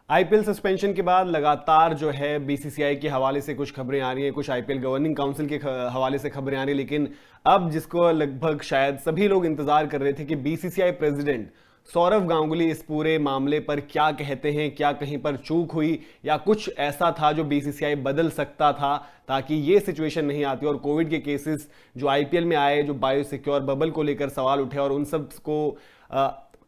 IPL suspension के बाद लगातार जो है बीसीसीआई के हवाले से कुछ खबरें आ रही हैं, कुछ आईपीएल गवर्निंग काउंसिल के हवाले से खबरें आ रही हैं, लेकिन अब जिसको लगभग शायद सभी लोग इंतजार कर रहे थे कि बीसीसीआई प्रेसिडेंट सौरव गांगुली इस पूरे मामले पर क्या कहते हैं, क्या कहीं पर चूक हुई या कुछ ऐसा था जो बीसीसीआई बदल सकता था ताकि ये सिचुएशन नहीं आती और कोविड के केसेस जो आईपीएल में आए, जो बायोसिक्योर बबल को लेकर सवाल उठे और उन सब को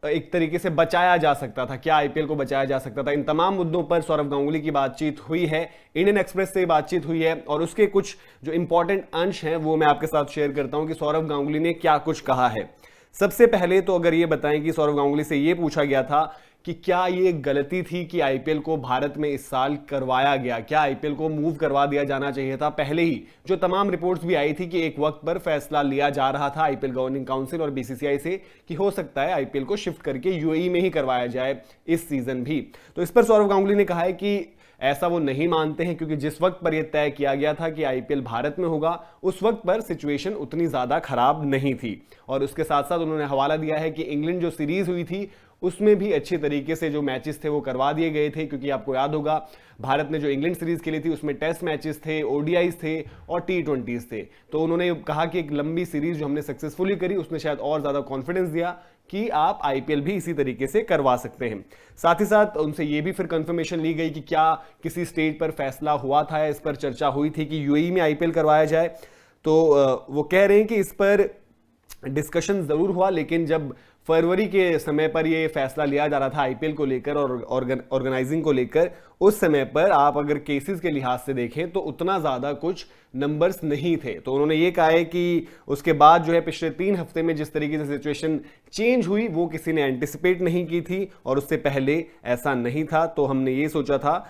एक तरीके से बचाया जा सकता था, क्या आईपीएल को बचाया जा सकता था। इन तमाम मुद्दों पर सौरव गांगुली की बातचीत हुई है, इंडियन एक्सप्रेस से बातचीत हुई है और उसके कुछ जो इंपॉर्टेंट अंश हैं वो मैं आपके साथ शेयर करता हूं कि सौरव गांगुली ने क्या कुछ कहा है। सबसे पहले तो अगर ये बताएं कि सौरव गांगुली से ये पूछा गया था कि क्या ये गलती थी कि आईपीएल को भारत में इस साल करवाया गया, क्या आईपीएल को मूव करवा दिया जाना चाहिए था पहले ही। जो तमाम रिपोर्ट्स भी आई थी कि एक वक्त पर फैसला लिया जा रहा था आईपीएल गवर्निंग काउंसिल और बीसीसीआई से कि हो सकता है आईपीएल को शिफ्ट करके यूएई में ही करवाया जाए इस सीजन भी। तो इस पर सौरव गांगुली ने कहा है कि ऐसा वो नहीं मानते हैं क्योंकि जिस वक्त पर यह तय किया गया था कि आईपीएल भारत में होगा उस वक्त पर सिचुएशन उतनी ज्यादा खराब नहीं थी। और उसके साथ साथ उन्होंने हवाला दिया है कि इंग्लैंड जो सीरीज हुई थी उसमें भी अच्छी तरीके से जो मैचेस थे वो करवा दिए गए थे, क्योंकि आपको याद होगा भारत ने जो इंग्लैंड सीरीज खेली थी उसमें टेस्ट मैचेस थे, ओडीआईज थे और टी20 थे। तो उन्होंने कहा कि एक लंबी सीरीज जो हमने सक्सेसफुली करी उसने शायद और ज्यादा कॉन्फिडेंस दिया कि आप आईपीएल भी इसी तरीके से करवा सकते हैं। साथ ही साथ उनसे यह भी फिर कंफर्मेशन ली गई कि क्या किसी स्टेज पर फैसला हुआ था या इस पर चर्चा हुई थी कि यूएई में आईपीएल करवाया जाए। तो वो कह रहे हैं कि इस पर डिस्कशन जरूर हुआ, लेकिन जब फरवरी के समय पर यह फैसला लिया जा रहा था आईपीएल को लेकर और ऑर्गेनाइजिंग को लेकर, उस समय पर आप अगर केसेस के लिहाज से देखें तो उतना ज्यादा कुछ नंबर्स नहीं थे। तो उन्होंने ये कहा है कि उसके बाद जो है पिछले 3 हफ्ते में जिस तरीके से सिचुएशन चेंज हुई वो किसी ने एंटिसिपेट नहीं की थी और उससे पहले ऐसा नहीं था। तो हमने ये सोचा था,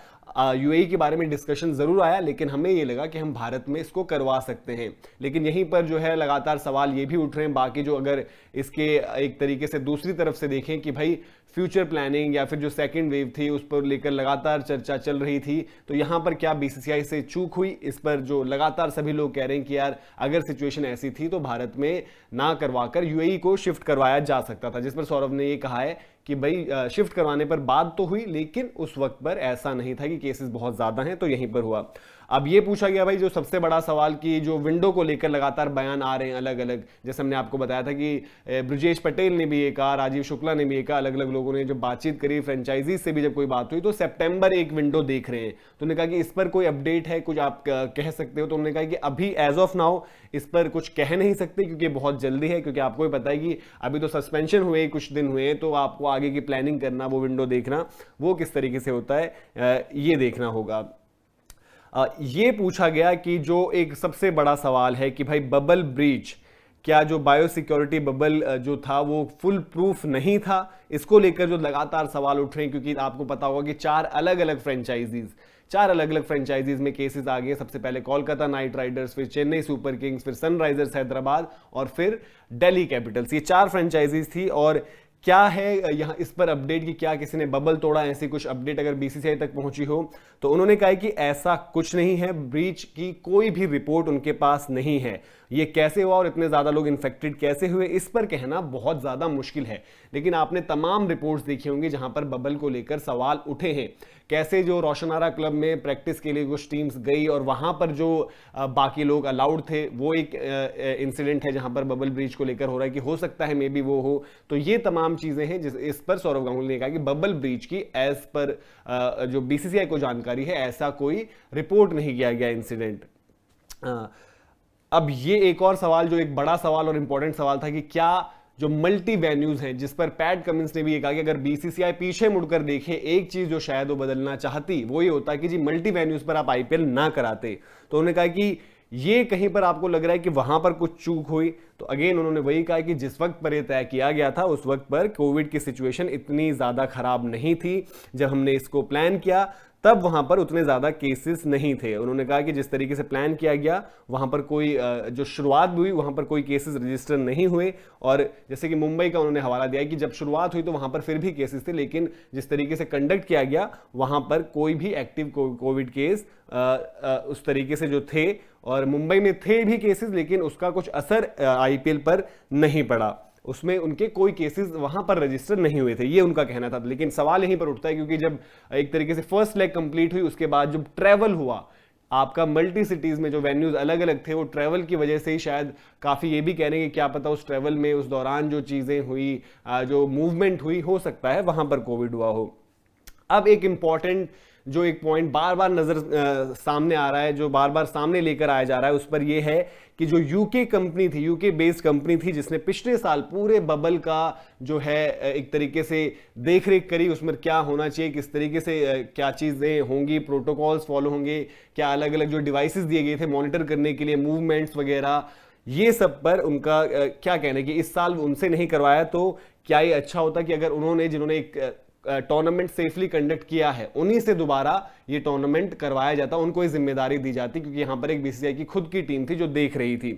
यूएई के बारे में डिस्कशन जरूर आया लेकिन हमें ये लगा कि हम भारत में इसको करवा सकते हैं। लेकिन यहीं पर जो है लगातार सवाल ये भी उठ रहे हैं बाकी, जो अगर इसके एक तरीके से दूसरी तरफ से देखें कि भाई फ्यूचर प्लानिंग या फिर जो सेकंड वेव थी उस पर लेकर लगातार चर्चा चल रही थी, तो यहां पर क्या बीसीसीआई से चूक हुई, इस पर जो लगातार सभी लोग कह रहे हैं कि यार अगर सिचुएशन ऐसी थी तो भारत में ना करवाकर यूएई को शिफ्ट करवाया जा सकता था। जिस पर सौरव ने ये कहा है कि भाई शिफ्ट करवाने पर बात तो हुई लेकिन उस वक्त पर ऐसा नहीं था कि केसेस बहुत ज्यादा हैं तो यहीं पर हुआ। अब ये पूछा गया भाई जो सबसे बड़ा सवाल की जो विंडो को लेकर लगातार बयान आ रहे हैं अलग अलग, जैसे हमने आपको बताया था कि ब्रजेश पटेल ने भी ये कहा, राजीव शुक्ला ने भी ये कहा, अलग अलग लोगों ने जब बातचीत करी, फ्रेंचाइजी से भी जब कोई बात हुई तो सितंबर एक विंडो देख रहे हैं। तो उन्होंने कहा कि इस पर कोई अपडेट है, कुछ आप कह सकते हो। तो उन्होंने कहा कि अभी एज ऑफ नाउ इस पर कुछ कह नहीं सकते क्योंकि बहुत जल्दी है, क्योंकि आपको भी पता है कि अभी तो सस्पेंशन हुए कुछ दिन हुए, तो आपको आगे की प्लानिंग करना, वो विंडो देखना, वो किस तरीके से होता है ये देखना होगा। ये पूछा गया कि जो एक सबसे बड़ा सवाल है कि भाई बबल ब्रीच, क्या जो बायोसिक्योरिटी बबल जो था वो फुल प्रूफ नहीं था, इसको लेकर जो लगातार सवाल उठ रहे हैं, क्योंकि आपको पता होगा कि 4 अलग अलग फ्रेंचाइजीज में केसेस आ गए। सबसे पहले कोलकाता नाइट राइडर्स, फिर चेन्नई सुपर किंग्स, फिर सनराइजर्स हैदराबाद और फिर दिल्ली कैपिटल्स। ये 4 फ्रेंचाइजीज थी और क्या है यहां इस पर अपडेट कि क्या किसी ने बबल तोड़ा, ऐसी कुछ अपडेट अगर बीसीसीआई तक पहुंची हो तो उन्होंने कहा कि ऐसा कुछ नहीं है, ब्रीच की कोई भी रिपोर्ट उनके पास नहीं है। ये कैसे हुआ और इतने ज्यादा लोग इन्फेक्टेड कैसे हुए इस पर कहना बहुत ज्यादा मुश्किल है, लेकिन आपने तमाम रिपोर्ट्स देखी होंगी जहां पर बबल को लेकर सवाल उठे हैं। कैसे जो रोशनारा क्लब में प्रैक्टिस के लिए कुछ टीम्स गई और वहां पर जो बाकी लोग अलाउड थे, वो एक इंसिडेंट है जहां पर बबल ब्रीच को लेकर हो रहा है कि हो सकता है मे बी वो हो। तो ये तमाम चीजें हैं इस पर सौरव गांगुली ने कहा कि बबल ब्रीच की एज पर जो बीसीसीआई को जानकारी है ऐसा कोई रिपोर्ट नहीं किया गया इंसिडेंट। अब ये एक और सवाल, जो एक बड़ा सवाल और इंपॉर्टेंट सवाल था कि क्या जो मल्टी वेन्यूज हैं, जिस पर पैट कमिंस ने भी ये कहा कि अगर बीसीसीआई पीछे मुड़कर देखे एक चीज जो शायद वो बदलना चाहती वो ये होता कि जी मल्टी वेन्यूज पर आप आईपीएल ना कराते। तो उन्होंने कहा कि ये कहीं पर आपको लग रहा है कि वहां पर कुछ चूक हुई। तो अगेन उन्होंने वही कहा कि जिस वक्त पर यह तय किया गया था उस वक्त पर कोविड की सिचुएशन इतनी ज्यादा खराब नहीं थी, जब हमने इसको प्लान किया तब वहां पर उतने ज्यादा केसेस नहीं थे। उन्होंने कहा कि जिस तरीके से प्लान किया गया वहां पर कोई जो शुरुआत भी हुई वहां पर कोई केसेस रजिस्टर नहीं हुए, और जैसे कि मुंबई का उन्होंने हवाला दिया कि जब शुरुआत हुई तो वहां पर फिर भी केसेस थे, लेकिन जिस तरीके से कंडक्ट किया गया वहां पर कोई भी एक्टिव कोविड केस उस तरीके से जो थे, और मुंबई में थे भी केसेस लेकिन उसका कुछ असर आईपीएल पर नहीं पड़ा। उसमें उनके कोई केसेस वहां पर रजिस्टर नहीं हुए थे, ये उनका कहना था। लेकिन सवाल यहीं पर उठता है क्योंकि जब एक तरीके से फर्स्ट लेग कंप्लीट हुई, उसके बाद जब ट्रैवल हुआ, आपका मल्टी सिटीज में जो वेन्यूज अलग अलग थे, वो ट्रैवल की वजह से ही शायद काफी ये भी कह रहे हैं कि क्या पता उस ट्रैवल में उस दौरान जो चीजें हुई, जो मूवमेंट हुई, हो सकता है वहां पर कोविड हुआ हो। अब एक इंपॉर्टेंट जो एक पॉइंट बार बार नजर सामने आ रहा है, जो बार बार सामने लेकर आया जा रहा है, उस पर यह है कि जो यूके कंपनी थी, यूके बेस्ड कंपनी थी, जिसने पिछले साल पूरे बबल का जो है एक तरीके से देखरेख करी, उसमें क्या होना चाहिए, किस तरीके से क्या चीजें होंगी, प्रोटोकॉल्स फॉलो होंगे, क्या अलग अलग जो डिवाइसेस दिए गए थे मॉनिटर करने के लिए, मूवमेंट्स वगैरह, ये सब पर उनका क्या कहना है कि इस साल उनसे नहीं करवाया तो क्या ये अच्छा होता कि अगर उन्होंने, जिन्होंने एक टूर्नामेंट सेफली कंडक्ट किया है, उन्हीं से दोबारा ये टूर्नामेंट करवाया जाता, उनको ये जिम्मेदारी दी जाती, क्योंकि यहां पर एक बीसीसीआई की खुद की टीम थी जो देख रही थी।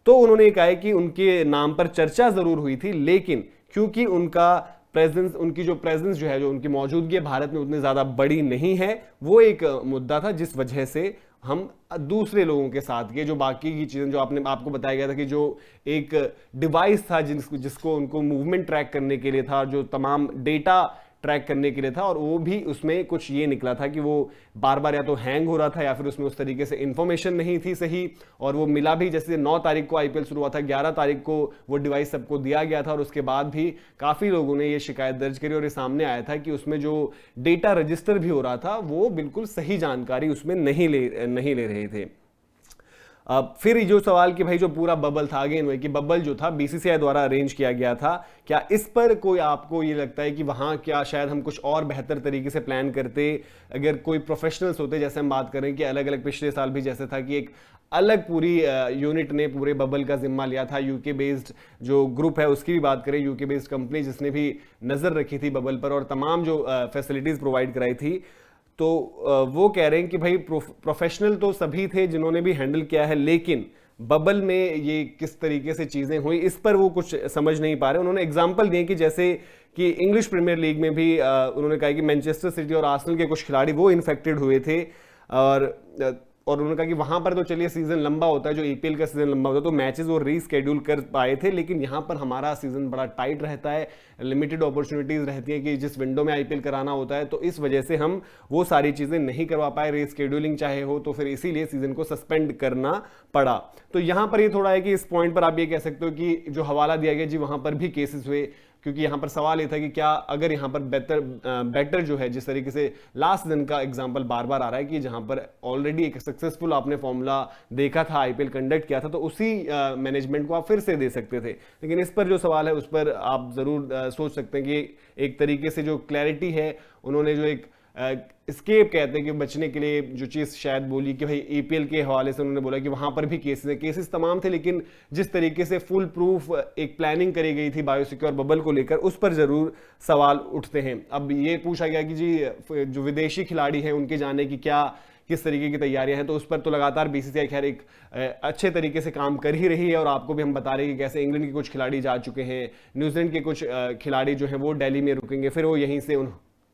तो उन्होंने कहा है कि उनके नाम पर चर्चा जरूर हुई थी, लेकिन क्योंकि उनका प्रेजेंस, उनकी जो प्रेजेंस जो है, जो उनकी मौजूदगी भारत में उतनी ज्यादा बड़ी नहीं है, वो एक मुद्दा था जिस वजह से हम दूसरे लोगों के साथ के जो बाकी की चीजें, जो आपको बताया गया था कि जो एक डिवाइस था जिसको उनको मूवमेंट ट्रैक करने के लिए था, जो तमाम डेटा ट्रैक करने के लिए था, और वो भी उसमें कुछ ये निकला था कि वो बार बार या तो हैंग हो रहा था या फिर उसमें उस तरीके से इंफॉर्मेशन नहीं थी सही, और वो मिला भी, जैसे 9 तारीख को आईपीएल शुरू हुआ था, 11 तारीख को वो डिवाइस सबको दिया गया था, और उसके बाद भी काफी लोगों ने ये शिकायत दर्ज करी और ये सामने आया था कि उसमें जो डेटा रजिस्टर भी हो रहा था वो बिल्कुल सही जानकारी उसमें नहीं ले रहे थे। फिर जो सवाल कि भाई जो पूरा बबल था, अगेन वही कि बबल जो था बीसीसीआई द्वारा अरेंज किया गया था, क्या इस पर कोई आपको ये लगता है कि वहां क्या शायद हम कुछ और बेहतर तरीके से प्लान करते, अगर कोई प्रोफेशनल्स होते, जैसे हम बात करें कि अलग अलग पिछले साल भी जैसे था कि एक अलग पूरी यूनिट ने पूरे बबल का जिम्मा लिया था, यूके बेस्ड जो ग्रुप है उसकी भी बात करें, यूके बेस्ड कंपनी जिसने भी नजर रखी थी बबल पर और तमाम जो फैसिलिटीज प्रोवाइड कराई थी, तो वो कह रहे हैं कि भाई प्रोफेशनल तो सभी थे जिन्होंने भी हैंडल किया है, लेकिन बबल में ये किस तरीके से चीजें हुई इस पर वो कुछ समझ नहीं पा रहे। उन्होंने एग्जांपल दिए कि जैसे कि इंग्लिश प्रीमियर लीग में भी उन्होंने कहा कि मैनचेस्टर सिटी और आर्सेनल के कुछ खिलाड़ी वो इन्फेक्टेड हुए थे, और उन्होंने कहा कि वहां पर तो चलिए सीजन लंबा होता है, जो ईपीएल का सीजन लंबा होता है तो मैचेस वो रीस्केड्यूल कर पाए थे, लेकिन यहां पर हमारा सीजन बड़ा टाइट रहता है, लिमिटेड अपॉर्चुनिटीज रहती है कि जिस विंडो में आईपीएल कराना होता है, तो इस वजह से हम वो सारी चीजें नहीं करवा पाए, रीस्केड्यूलिंग चाहे हो, तो फिर इसीलिए सीजन को सस्पेंड करना पड़ा। तो यहां पर ये थोड़ा है कि इस पॉइंट पर आप ये कह सकते हो कि जो हवाला दिया गया जी वहां पर भी केसेस हुए, क्योंकि यहां पर सवाल ये था कि क्या अगर यहां पर बेटर जो है, जिस तरीके से लास्ट दिन का एग्जांपल बार बार आ रहा है कि जहां पर ऑलरेडी एक सक्सेसफुल आपने फॉर्मूला देखा था, आईपीएल कंडक्ट किया था, तो उसी मैनेजमेंट को आप फिर से दे सकते थे। लेकिन इस पर जो सवाल है उस पर आप जरूर सोच सकते हैं कि एक तरीके से जो क्लैरिटी है, उन्होंने जो एक स्केप कहते हैं कि बचने के लिए जो चीज शायद बोली कि भाई ईपीएल के हवाले से उन्होंने बोला कि वहां पर भी केसेस तमाम थे, लेकिन जिस तरीके से फुल प्रूफ एक प्लानिंग करी गई थी बायोसिक्योर बबल को लेकर, उस पर जरूर सवाल उठते हैं। अब ये पूछा गया कि जी जो विदेशी खिलाड़ी हैं उनके जाने की क्या किस तरीके की तैयारियां हैं, तो उस पर तो लगातार बीसीसीआई खैर एक अच्छे तरीके से काम कर ही रही है, और आपको भी हम बता रहे हैं कि कैसे इंग्लैंड के कुछ खिलाड़ी जा चुके हैं, न्यूजीलैंड के कुछ खिलाड़ी जो हैं वो दिल्ली में रुकेंगे, फिर वो यहीं से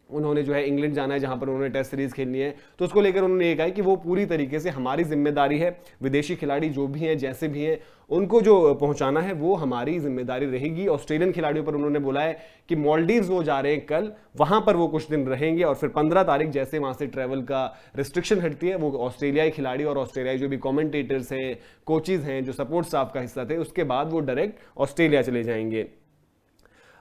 उन्होंने जो है इंग्लैंड जाना है जहां पर उन्होंने टेस्ट सीरीज खेलनी है, तो उसको लेकर उन्होंने ये कहा कि वो पूरी तरीके से हमारी जिम्मेदारी है, विदेशी खिलाड़ी जो भी हैं जैसे भी हैं उनको जो पहुंचाना है वो हमारी जिम्मेदारी रहेगी। ऑस्ट्रेलियन खिलाड़ियों पर उन्होंने बोला है कि मालदीव्स वो जा रहे हैं कल, वहां पर वो कुछ दिन रहेंगे, और फिर 15 तारीख जैसे वहां से ट्रैवल का रिस्ट्रिक्शन हटती है, वो ऑस्ट्रेलियाई खिलाड़ी और ऑस्ट्रेलियाई जो भी कमेंटेटर्स हैं, कोचेज हैं, जो सपोर्ट स्टाफ का हिस्सा थे, उसके बाद वो डायरेक्ट ऑस्ट्रेलिया चले जाएंगे।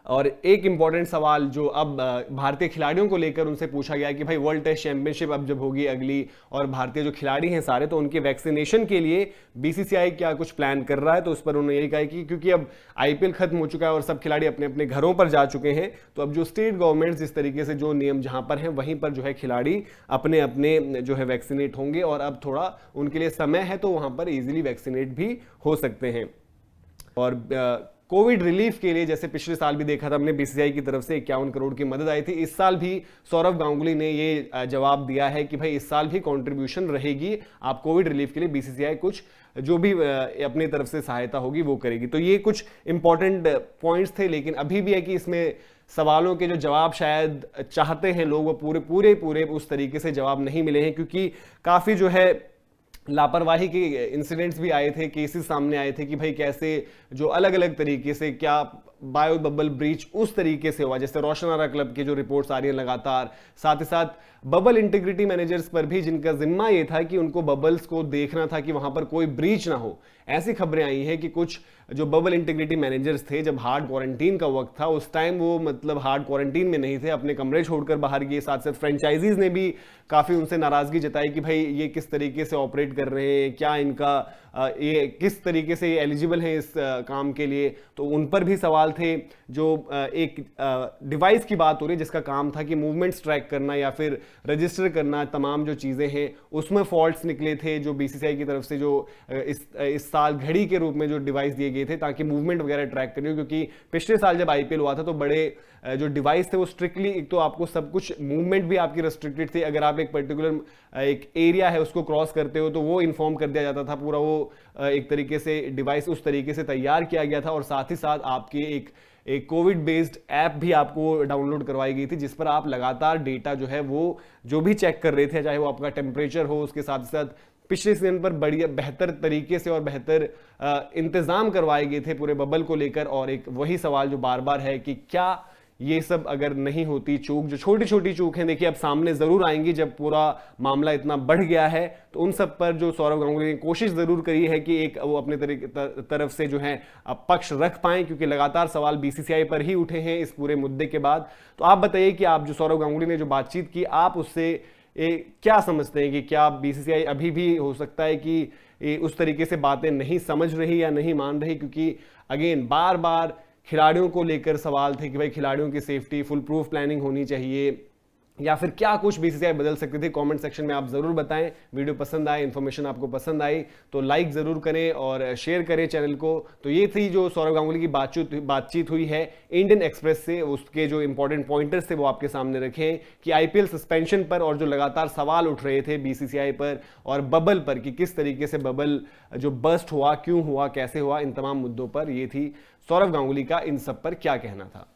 और एक इंपॉर्टेंट सवाल जो अब भारतीय खिलाड़ियों को लेकर उनसे पूछा गया कि भाई वर्ल्ड टेस्ट चैंपियनशिप अब जब होगी अगली, और भारतीय जो खिलाड़ी हैं सारे, तो उनके वैक्सीनेशन के लिए बीसीसीआई क्या कुछ प्लान कर रहा है, तो उस पर उन्होंने यही कहा कि क्योंकि अब आईपीएल खत्म हो चुका है और सब खिलाड़ी अपने अपने घरों पर जा चुके हैं, तो अब जो स्टेट गवर्नमेंट जिस तरीके से जो नियम जहां पर हैं वहीं पर जो है खिलाड़ी अपने अपने जो है वैक्सीनेट होंगे, और अब थोड़ा उनके लिए समय है तो वहां पर इजीली वैक्सीनेट भी हो सकते हैं। और कोविड रिलीफ के लिए जैसे पिछले साल भी देखा था हमने, बीसीसीआई की तरफ से 51 करोड़ की मदद आई थी, इस साल भी सौरव गांगुली ने ये जवाब दिया है कि भाई इस साल भी कंट्रीब्यूशन रहेगी, आप कोविड रिलीफ के लिए बीसीसीआई कुछ जो भी अपनी तरफ से सहायता होगी वो करेगी। तो ये कुछ इंपॉर्टेंट पॉइंट्स थे, लेकिन अभी भी है कि इसमें सवालों के जो जवाब शायद चाहते हैं लोग वो पूरे उस तरीके से जवाब नहीं मिले हैं, क्योंकि काफी जो है लापरवाही के इंसिडेंट्स भी आए थे, केसेस सामने आए थे कि भाई कैसे जो अलग अलग तरीके से क्या बायो बबल ब्रीच उस तरीके से हुआ जैसे रोशन आरा क्लब की जो रिपोर्ट्स आ रही है लगातार, साथ ही साथ बबल इंटीग्रिटी मैनेजर्स पर भी जिनका जिम्मा ये था कि उनको बबल्स को देखना था कि वहां पर कोई ब्रीच ना हो, ऐसी खबरें आई हैं कि कुछ जो बबल इंटीग्रिटी मैनेजर्स थे जब हार्ड क्वारंटीन का वक्त था उस टाइम वो मतलब हार्ड क्वारंटीन में नहीं थे, अपने कमरे छोड़कर बाहर गए। साथ साथ फ्रेंचाइजीज ने भी काफी उनसे नाराजगी जताई कि भाई ये किस तरीके से ऑपरेट कर रहे हैं, क्या इनका ये किस तरीके से एलिजिबल है इस काम के लिए। तो उन पर भी सवाल थे। जो एक डिवाइस की बात हो रही है जिसका काम था कि मूवमेंट्स ट्रैक करना या फिर रजिस्टर करना, तमाम जो चीजें हैं उसमें फॉल्ट्स निकले थे जो बीसीसीआई की तरफ से जो इस साल घड़ी के रूप में जो डिवाइस दिए गए थे ताकि मूवमेंट वगैरह ट्रैक करनी हो, क्योंकि पिछले साल जब आईपीएल हुआ था तो बड़े जो डिवाइस थे वो स्ट्रिक्टली, एक तो आपको सब कुछ मूवमेंट भी आपकी रेस्ट्रिक्टेड थी, अगर आप एक पर्टिकुलर एक एरिया है उसको क्रॉस करते हो तो वो इन्फॉर्म कर दिया जाता था पूरा, वो एक तरीके से डिवाइस उस तरीके से तैयार किया गया था। और साथ ही साथ आपकी एक कोविड बेस्ड ऐप भी आपको डाउनलोड करवाई गई थी जिस पर आप लगातार डेटा जो है वो जो भी चेक कर रहे थे, चाहे वो आपका टेम्परेचर हो, उसके साथ साथ पिछले सीजन पर बढ़िया बेहतर तरीके से और बेहतर इंतजाम करवाए गए थे पूरे बबल को लेकर। और एक वही सवाल जो बार बार है कि क्या ये सब अगर नहीं होती चूक, जो छोटी छोटी चूक हैं देखिए अब सामने जरूर आएंगी जब पूरा मामला इतना बढ़ गया है, तो उन सब पर जो सौरव गांगुली ने कोशिश जरूर करी है कि एक वो अपने तरफ से जो है पक्ष रख पाए, क्योंकि लगातार सवाल बीसीसीआई पर ही उठे हैं इस पूरे मुद्दे के बाद। तो आप बताइए कि आप जो सौरव गांगुली ने जो बातचीत की, आप उससे क्या समझते हैं कि क्या बीसीसीआई अभी भी हो सकता है कि उस तरीके से बातें नहीं समझ रही या नहीं मान रही, क्योंकि अगेन बार बार खिलाड़ियों को लेकर सवाल थे कि भाई खिलाड़ियों की सेफ्टी, फुल प्रूफ प्लानिंग होनी चाहिए, या फिर क्या कुछ बीसीसीआई बदल सकती थी। कमेंट सेक्शन में आप जरूर बताएं। वीडियो पसंद आए, इन्फॉर्मेशन आपको पसंद आई तो लाइक जरूर करें और शेयर करें चैनल को। तो ये थी जो सौरव गांगुली की बातचीत हुई है इंडियन एक्सप्रेस से, उसके जो इंपॉर्टेंट पॉइंटर्स थे वो आपके सामने रखे कि आईपीएल सस्पेंशन पर और जो लगातार सवाल उठ रहे थे बीसीसीआई पर और बबल पर कि किस तरीके से बबल जो बस्ट हुआ, क्यों हुआ, कैसे हुआ, इन तमाम मुद्दों पर ये थी सौरव गांगुली का इन सब पर क्या कहना था।